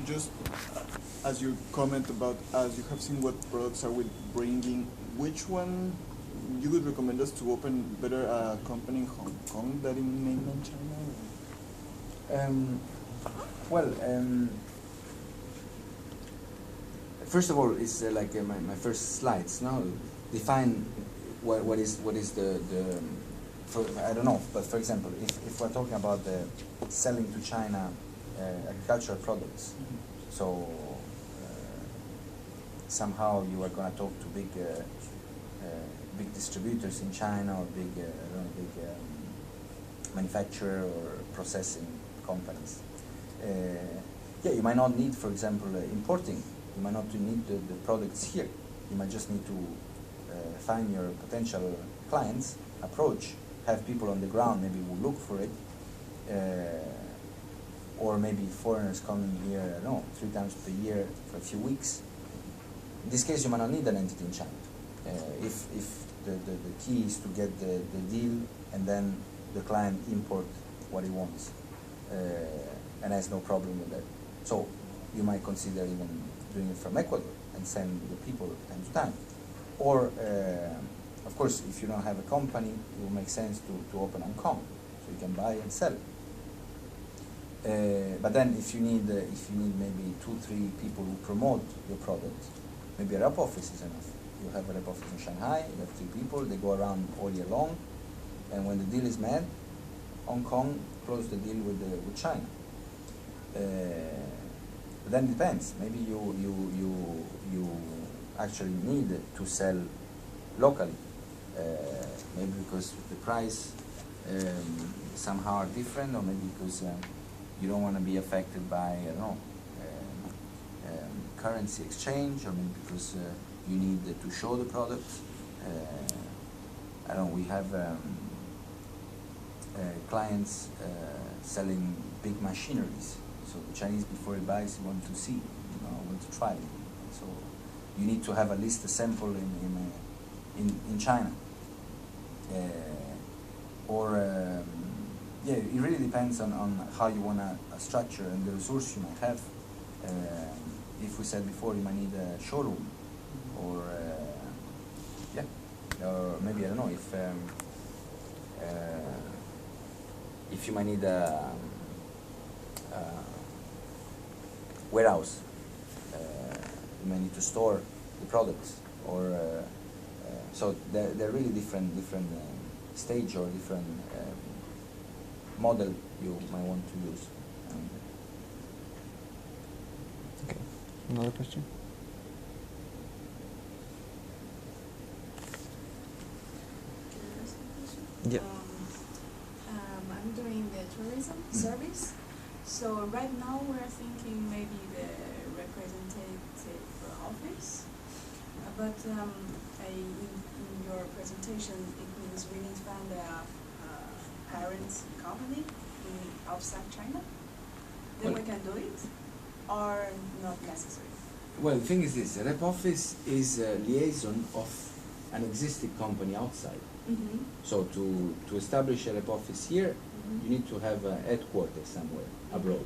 just as you comment about, as you have seen what products are we bringing, which one you would recommend us to open better a company in Hong Kong than in mainland China? First of all, it's like my first slides. Now, define what is the I don't know, but for example, if we're talking about the selling to China agricultural products, so somehow you are going to talk to big distributors in China, or big manufacturer or processing companies. Yeah, you might not need, for example, importing. You might not need the products here. You might just need to find your potential clients, approach, have people on the ground maybe who look for it, or maybe foreigners coming here, I don't know, 3 times per year for a few weeks. In this case, you might not need an entity in China. If the key is to get the deal and then the client import what he wants and has no problem with that. So you might consider even doing it from Ecuador and send the people time to time. Or, of course, if you don't have a company, it will make sense to open Hong Kong, so you can buy and sell. But then if you need maybe 2-3 people who promote your product, maybe a rep office is enough. You have a rep office in Shanghai, you have 3 people, they go around all year long, and when the deal is made, Hong Kong close the deal with China. But then it depends. Maybe you actually need to sell locally. Maybe because the price somehow are different, or maybe because you don't want to be affected by, I don't know, currency exchange, or maybe because you need to show the product. I don't know, we have clients selling big machineries. So the Chinese, before he buys, want to see, want to try. So you need to have at least a sample in China. Yeah, it really depends on how you want to structure and the resource you might have. If we said before, you might need a showroom, or or maybe, I don't know, if you might need a warehouse, you might need to store the products, or so they're really different stage or different model you might want to use. Okay, another question? Yeah. I'm doing the tourism service. So right now we're thinking maybe the representative office, but in your presentation it means we need to find a parent company outside China. Then we can do it, or not necessary? Well, the thing is this: a rep office is a liaison of an existing company outside. Mm-hmm. So to establish a rep office here, you need to have a headquarters somewhere abroad.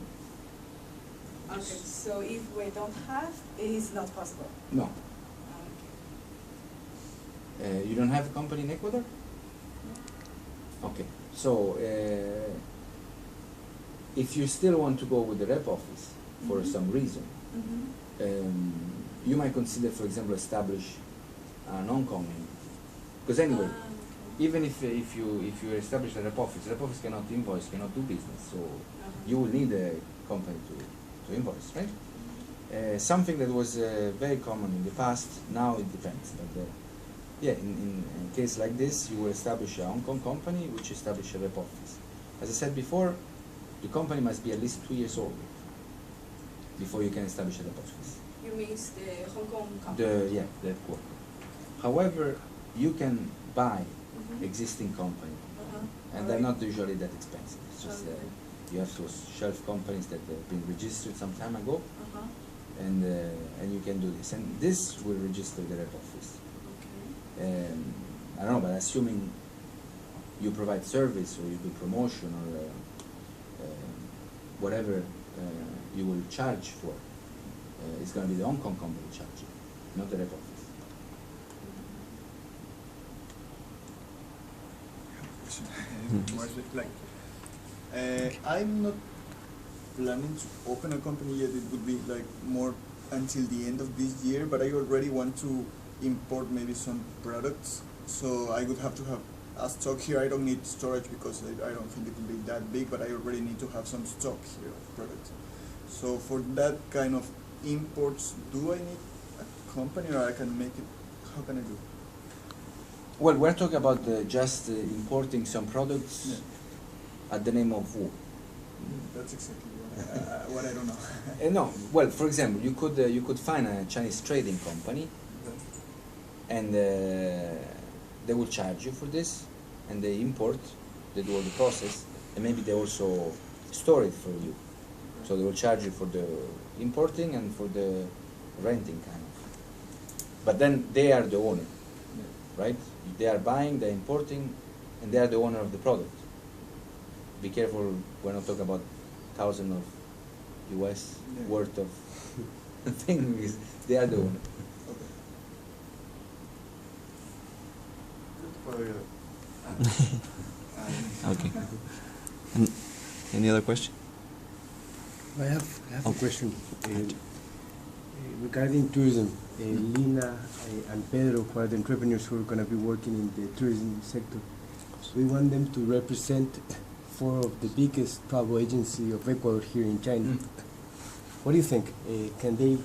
Okay, so if we don't have, it is not possible? No. You don't have a company in Ecuador? No. Okay, so if you still want to go with the rep office for some reason, you might consider, for example, establish an Hong Kong name. Because anyway, even if you establish a rep office cannot invoice, cannot do business, so you will need a company to invoice, right? Something that was very common in the past, now it depends. But yeah, in a case like this, you will establish a Hong Kong company which establish a rep office. As I said before, the company must be at least 2 years old before you can establish a rep office. You mean the Hong Kong company? The headquarters. However, you can buy existing company, and they're not usually that expensive. It's just you have those shelf companies that have been registered some time ago, and you can do this, and this will register the rep office. I don't know, but assuming you provide service or you do promotion or whatever you will charge for, it's going to be the Hong Kong company charging, not the rep office. I'm not planning to open a company yet. It would be like more until the end of this year, but I already want to import maybe some products. So I would have to have a stock here. I don't need storage because I don't think it will be that big, but I already need to have some stock here of products. So for that kind of imports, do I need a company or I can make it? How can I do it? Well, we're talking about just importing some products at the name of who? That's exactly what I don't know. No, well, for example, you could find a Chinese trading company, and they will charge you for this, and they import, they do all the process, and maybe they also store it for you. So they will charge you for the importing and for the renting kind of. But then they are the owner, right? They are buying, they're importing, and they are the owner of the product. Be careful, we're not talking about thousands of US worth of things. They are the owner. Okay. And any other question? I have a question regarding tourism. Lina and Pedro, who are the entrepreneurs who are going to be working in the tourism sector, we want them to represent 4 of the biggest travel agencies of Ecuador here in China. What do you think? Can they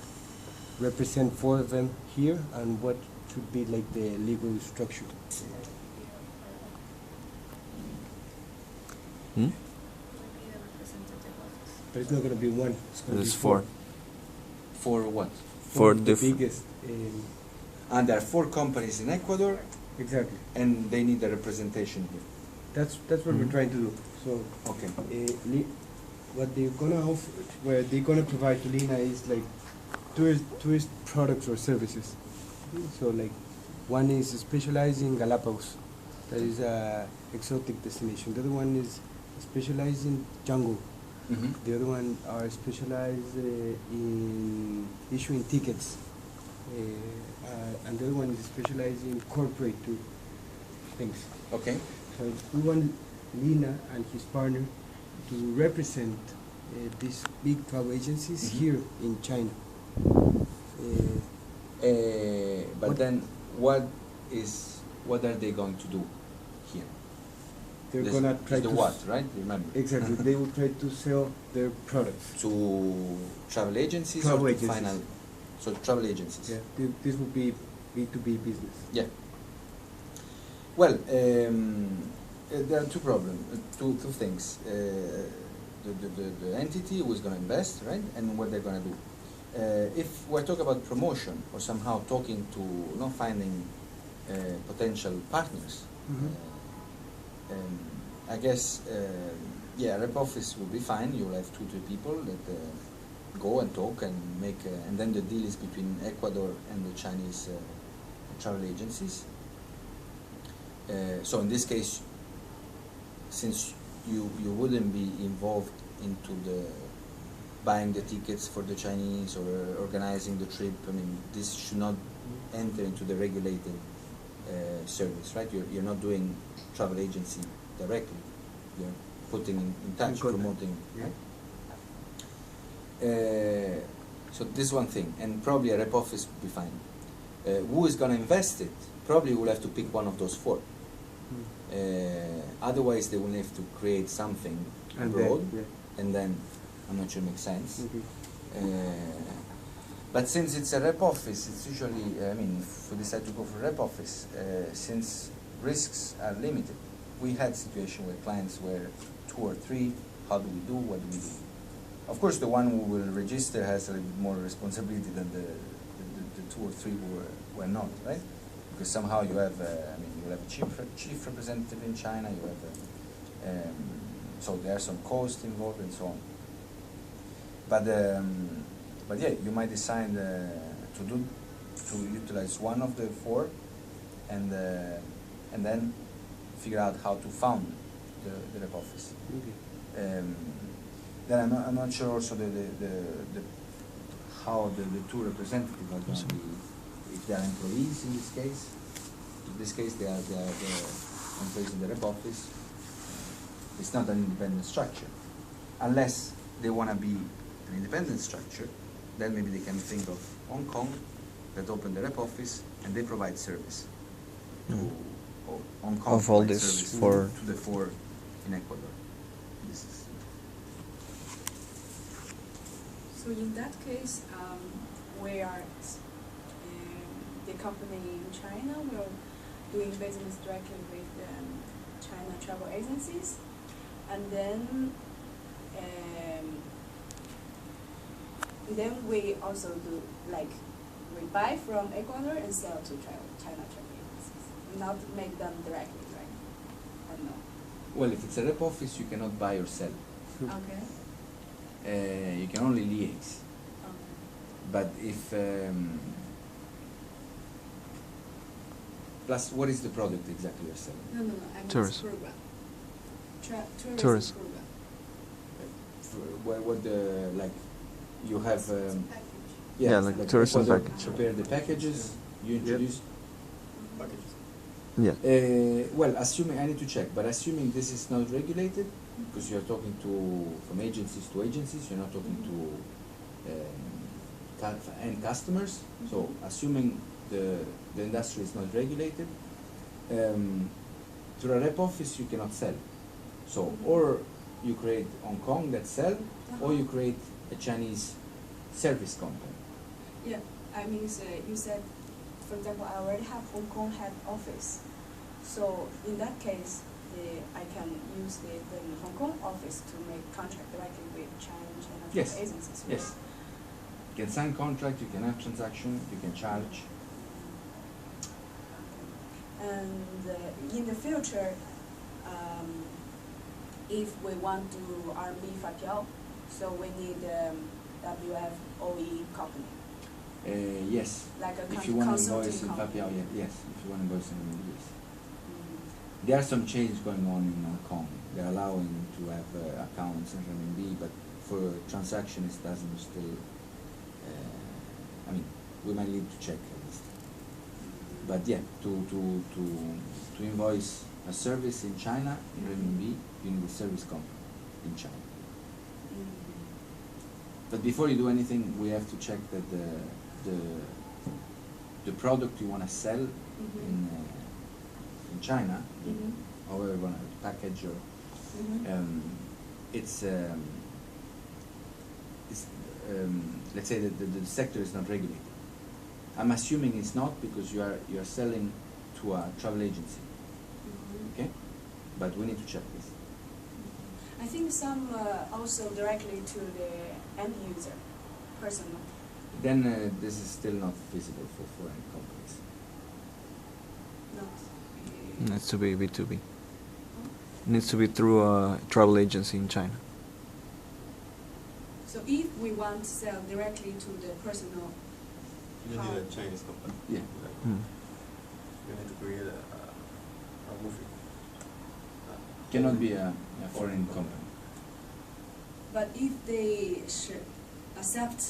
represent 4 of them here, and what should be like the legal structure? Hmm? But it's not going to be one. It's going to There's be 4. For what? For the different. biggest. And there are 4 companies in Ecuador, Exactly. and they need a representation here. That's what we're trying to do. So Okay. what they're gonna offer, what they're gonna provide to Lina is like tourist products or services. So like one is specialized in Galapagos, that is a exotic destination. The other one is specialized in jungle. Mm-hmm. The other one are specialized in issuing tickets, and the other one is specialized in corporate too, things. Okay. So we want Lina and his partner to represent these big travel agencies here in China. But What- then, what are they going to do here? They're This- gonna this try the to what, right? Remember. Exactly. They will try to sell their products. To travel agencies Travel or to agencies. final? So travel agencies. Yeah, this will be B2B business. Yeah. Well, there are 2 problems, two things. The entity who is going to invest, right, and what they're going to do. If we're talking about promotion or somehow talking to, finding potential partners, I guess, rep office will be fine. You'll have 2-3 people that go and talk and make, and then the deal is between Ecuador and the Chinese travel agencies. So in this case, since you wouldn't be involved into the buying the tickets for the Chinese or organizing the trip, I mean, this should not enter into the regulated service, right? You're not doing travel agency directly. You're putting in touch, promoting. Yeah. Right? So this is one thing, and probably a rep office will be fine. Who is going to invest it? Probably will have to pick one of those 4. Otherwise, they will have to create something And abroad, then, and then I'm not sure it makes sense. Okay. But since it's a rep office, it's usually, if we decide to go for rep office, since risks are limited, we had situation with clients where 2 or 3, how do we do, what do we do? Of course, the one who will register has a little bit more responsibility than the 2 or 3 who were not, right? Because somehow you have, you have a chief representative in China, you have so there are some costs involved and so on. But yeah, you might decide to utilize one of the 4, and then figure out how to found the rep office. Okay. Then I'm not sure also how the two representatives are going to be, if they are employees in this case. In this case, they are the employees in the rep office. It's not an independent structure. Unless they want to be an independent structure, then maybe they can think of Hong Kong that open the rep office and they provide service. Or Hong Kong Of all provides this service for- to the four in Ecuador. This is So in that case, we are the company in China. We're doing business directly with China travel agencies, and then we also do like we buy from Ecuador and sell to China travel agencies, not make them directly, right? Or no? well, if it's a rep office, you cannot buy or sell. Okay. You can only liaise. Okay. But if plus, what is the product exactly you're selling? No. I mean Tourism. program. Tourism Tourism. program. What the like? You have Package. Yeah, like tourism Ecuador package. prepare the packages. You introduce. Packages. Yeah. Well, assuming I need to check, but assuming this is not regulated, because you are talking from agencies to agencies, you're not talking to end customers. So assuming the industry is not regulated, through a rep office you cannot sell. So or you create Hong Kong that sell, or you create a Chinese service company. Yeah, I mean, you said, for example, I already have Hong Kong head office. So in that case, I can use the Hong Kong office to make contract directly with China Yes. travel agencies. Right? Yes. You can sign contract, you can have transaction, you can charge. And in the future, if we want to RMB FAPIAO, so we need WFOE company. Yes. Like a If you want to consulting invoice in company. Papiao, yes. If you want to invoice in yes. There are some changes going on in Hong Kong. They're allowing to have accounts in RMB, but for transactions it doesn't still. I mean, we might need to check at least. But yeah, to invoice a service in China in RMB, you need a service company in China. But before you do anything, we have to check that the product you want to sell in China, however you want to package or it's let's say that the sector is not regulated. I'm assuming it's not because you are selling to a travel agency, okay? But we need to check this. I think some also directly to the end user, personal. Then this is still not feasible for foreign companies. Not. Needs to be B2B. Needs to be through a travel agency in China. So if we want to sell directly to the personal, You need a Chinese company. Yeah. You need to create a movie. Cannot be a foreign company. but if they should accept,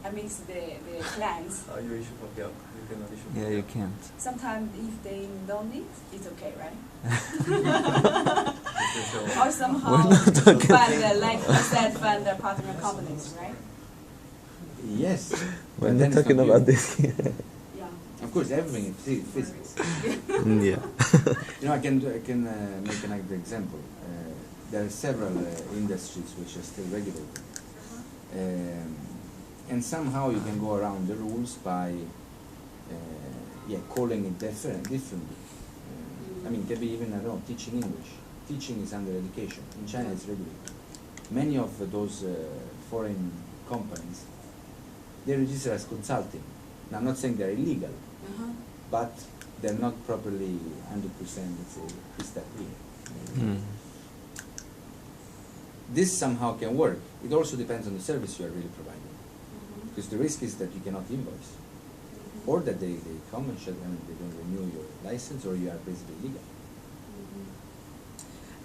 I mean the clients, You issue FAPIAO. You cannot issue Yeah, you can't. sometimes if they don't need, it's okay, right? can't. Or somehow We're not talking- fund, like you said, fund the partner companies, right? Yes. We're but then not it's talking about you. this here. Yeah. Of course, everything is physics. Yeah. You know, I can make another example. There are several industries which are still regulated, and somehow you can go around the rules by calling it differently. I mean, it can be even, I don't know, teaching English. Teaching is under education. In China, it's regulated. Many of those foreign companies, they register as consulting. Now, I'm not saying they're illegal, but they're not properly 100%, let's say, established. Mm. This somehow can work. It also depends on the service you are really providing. Because the risk is that you cannot invoice, or that they come and they don't renew your license, or you are basically illegal.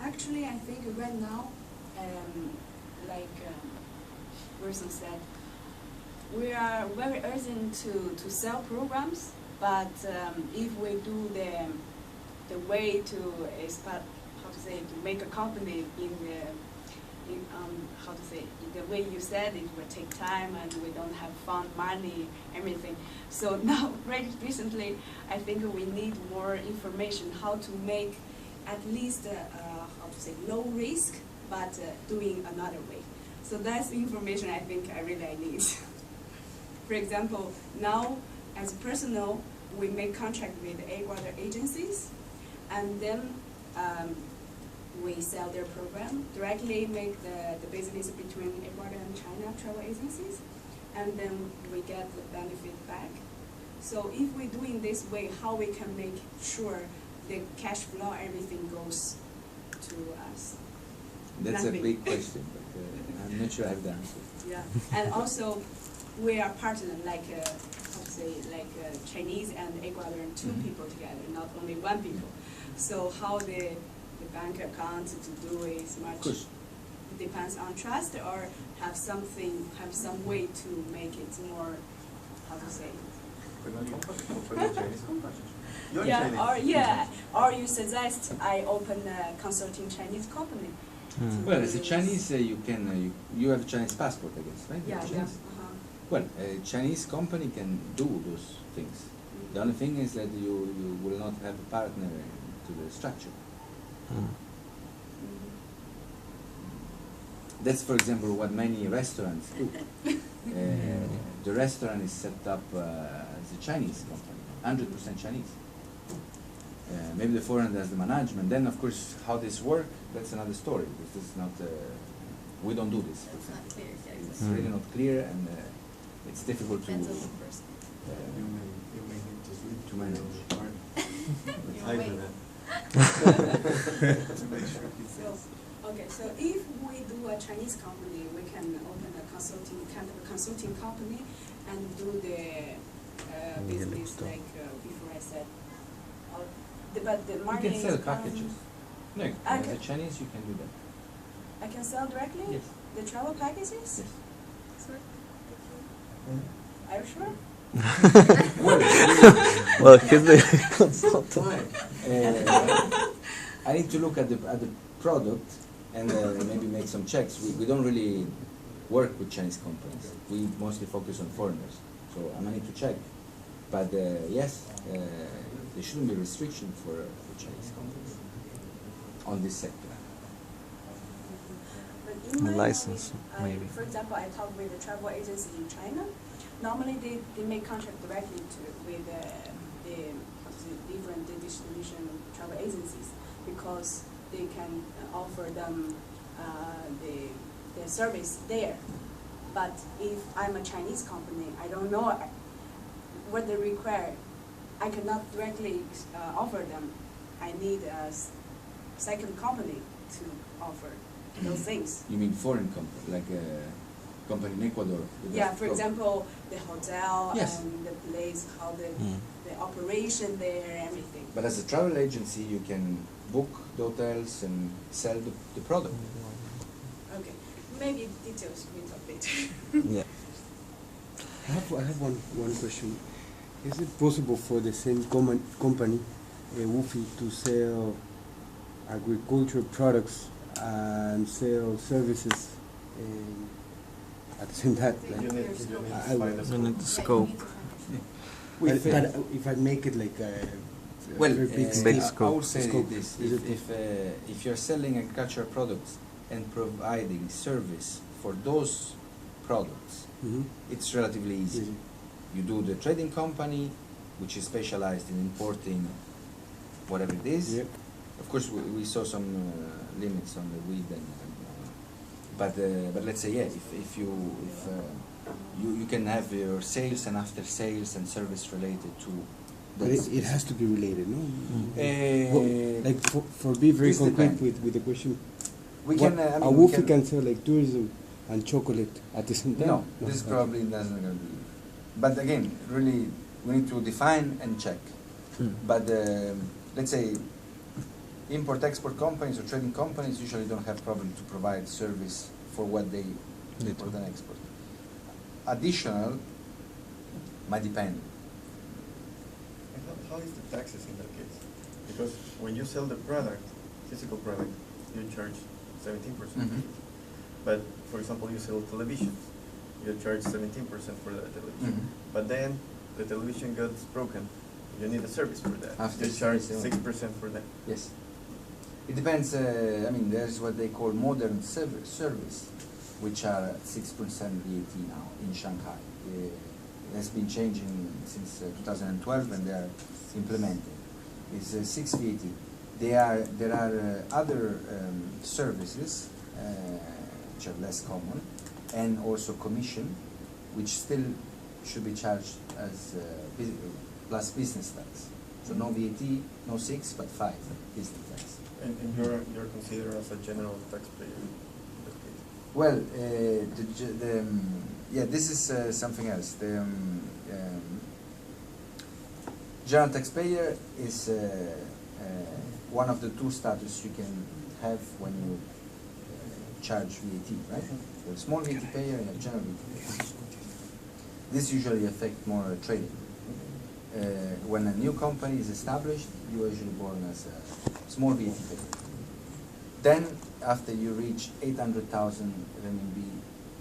Actually, I think right now, like person said, we are very urgent to sell programs, but if we do the way to to make a company in the way you said, it will take time and we don't have fund, money, everything. So now, recently, I think we need more information how to make at least low risk, but doing another way. So that's information I think I really need. For example, now as personal, we make contract with Ecuador agencies, and then we sell their program, directly make the business between Ecuador and China travel agencies, and then we get the benefit back. So if we're doing this way, how we can make sure the cash flow, everything goes to us? That's Nothing. a big question, but I'm not sure I have the answer. Yeah, and also we are partners like Chinese and Ecuadorian two people together, not only one people. So how the bank account to do is much depends on trust, or have some way to make it more, how to say. Or you suggest I open a consulting Chinese company. Well, as a Chinese, you can you have a Chinese passport, I guess, right? Yeah, You're yeah. Chinese. Well, a Chinese company can do those things. The only thing is that you will not have a partner to the structure. That's, for example, what many restaurants do. The restaurant is set up as a Chinese company, 100% Chinese. Maybe the foreigner does the management. Then, of course, how this works, that's another story. Because this is not, we don't do this. It's not clear, yeah. It's really not clear, and it's difficult to Depends on the person. You may need to sleep to manage. So if we do a Chinese company, we can open a consulting company and do the business like before I said. But the You marketing. can sell packages. No, as Okay. a Chinese, you can do that. I can sell directly. Yes. The travel packages. Yes. Are you sure? Well, he's the consultant. I need to look at the product and maybe make some checks. We don't really work with Chinese companies. We mostly focus on foreigners. So I might need to check. But yes, there shouldn't be restriction for Chinese companies on this sector. But in my License, knowledge, maybe. For example, I talked with a travel agency in China. Normally, they make contract directly with the different distribution travel agencies because they can offer them the service there. But if I'm a Chinese company, I don't know what they require. I cannot directly offer them. I need a second company to offer those things. You mean foreign company, like a company in Ecuador? with Yeah, that for program? example, the hotel Yes. and the place, how the operation there, everything. But as a travel agency, you can book the hotels and sell the product. Okay, maybe details we talk later. Yeah. I have one question. Is it possible for the same company, Woofy, to sell agricultural products and sell services at the same time? You need to I find will- a We need the Yeah, scope. you need to find- But if I make it like a Well, very big Big scope, scope. I would say scope, this: is it if you're selling agricultural products and providing service for those products, Mhm. it's relatively easy. Easy. You do the trading company, which is specialized in importing whatever it is. Yep. Of course, we saw some limits on the wheat, but let's say if you can have your sales and after sales and service related to. But it has to be related, no? Eh, Well, like for be very this concrete depends. with the question, We what, can. I a mean, we Woofy can sell like tourism and chocolate at the same time? No, this Okay. probably doesn't gonna be. But again, really, we need to define and check. But let's say import-export companies or trading companies usually don't have problem to provide service for what they import and export. Additional might depend. And how is the taxes in that case? Because when you sell the product, physical product, you charge 17%. Mhm. But for example, you sell televisions, you charge 17% for that television. Mhm. But then the television gets broken, you need a service for that. After you charge service, 6% for that. Yes. It depends. I mean, there's what they call modern service, which are at 6% VAT now in Shanghai. It has been changing since 2012 when they are implemented. It's 6 VAT. There are other services which are less common, and also commission, which still should be charged as plus business tax. So no VAT, no 6, but 5 business tax. And you're considered as a general taxpayer in that case. Well, this is something else. The general taxpayer is one of the two status you can have when you charge VAT, right? You have small VAT payer and a general VAT payer. This usually affects more trading. When a new company is established, you are usually born as a small VAT payer. Then, after you reach 800,000 RMB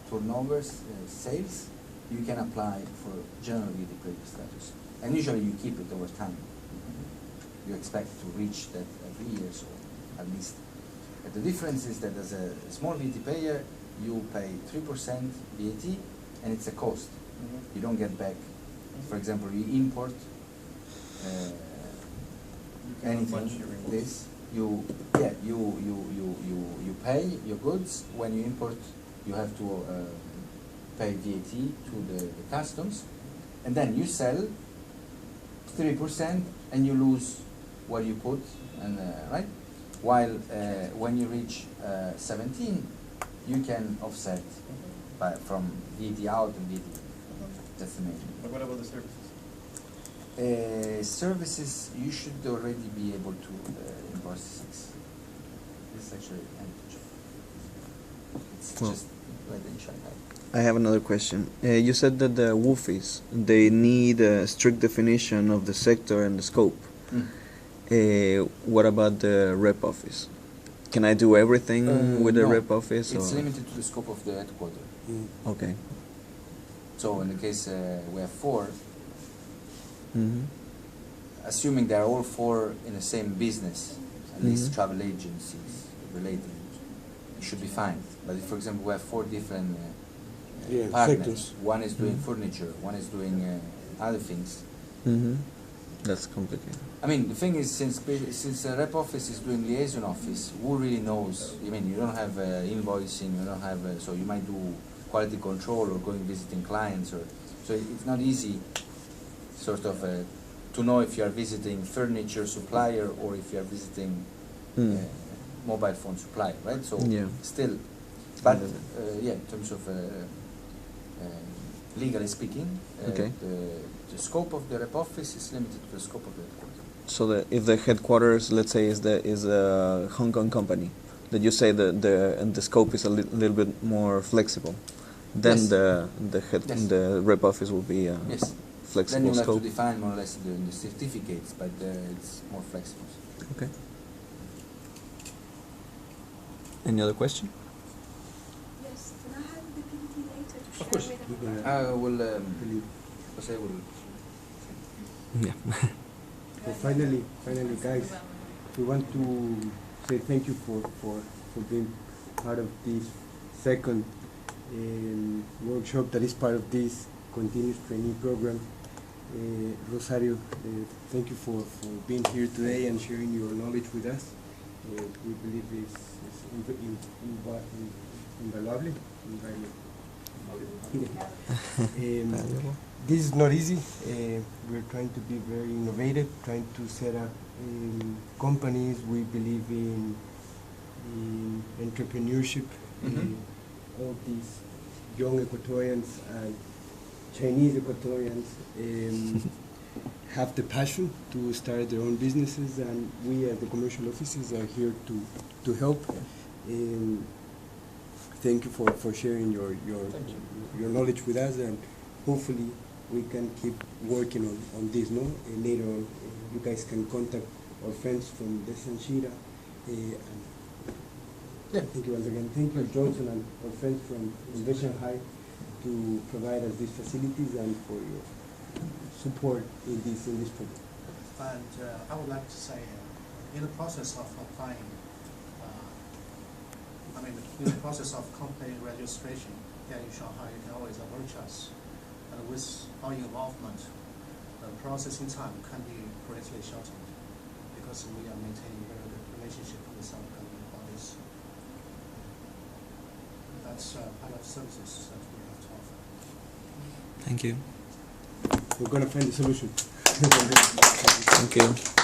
turnovers, sales, you can apply for general VAT payer status. And usually you keep it over time. You expect to reach that every year, so at least. But the difference is that as a small VAT payer, you pay 3% VAT, and it's a cost. You don't get back. For example, you import anything. This you pay your goods. When you import, you have to pay VAT to the customs, and then you sell 3%, and you lose what you put, and right. While when you reach 17, you can offset from VAT out and VAT. That's the main. But what about the services? Services, you should already be able to import 6. This is actually advantage. It's Well, just like in Shanghai. I have another question. You said that the WOFIs, they need a strict definition of the sector and the scope. What about the rep office? Can I do everything with the No. rep office? It's or? limited to the scope of the headquarter. Okay. So in the case we have 4, Mm-hmm. assuming they are all 4 in the same business, at least Mhm. travel agencies related, it should be fine. But if, for example, we have 4 different partners, sectors. one is doing Mhm. furniture, one is doing other things. Mm-hmm. That's complicated. I mean, the thing is, since a rep office is doing liaison office, who really knows? I mean, you don't have invoicing, you don't have, so you might do quality control or going visiting clients, or so it's not easy, sort of, to know if you are visiting furniture supplier or if you are visiting mobile phone supplier, right? So Yeah. still, but in terms of legally speaking, Okay. the scope of the rep office is limited to the scope of the headquarters. So if the headquarters, let's say, is a Hong Kong company, that you say the scope is a little bit more flexible, then Yes. Yes. the rep office will be a Yes. Then flexible you'll have scope. to define more or less the certificates, but it's more flexible. Okay. Any other question? Yes, can I have the PPT later to Of share course. with everyone? I will. Jose will. Yeah. So finally, guys, we want to say thank you for being part of this second workshop that is part of this continuous training program. Rosario, thank you for being here today and sharing your knowledge with us. We believe it's invaluable. Valuable. This is not easy. We're trying to be very innovative, trying to set up companies. We believe in entrepreneurship. Mhm. All these young Ecuadorians and Chinese Ecuadorians have the passion to start their own businesses, and we at the commercial offices are here to help. thank you for sharing your knowledge with us, and hopefully we can keep working on this. No, later on, you guys can contact our friends from Dezan Shira. Thank you once again. Thank you, Johnson, and our friends from Shanghai to provide us these facilities and for your support in this program. And I would like to say, in the process of applying, in the process of company registration here in Shanghai, you can always approach us. And with our involvement, the processing time can be greatly shortened because we are maintaining very good relationship with our government bodies. That's part of services that we have to offer. Thank you. We're going to find a solution. Thank you.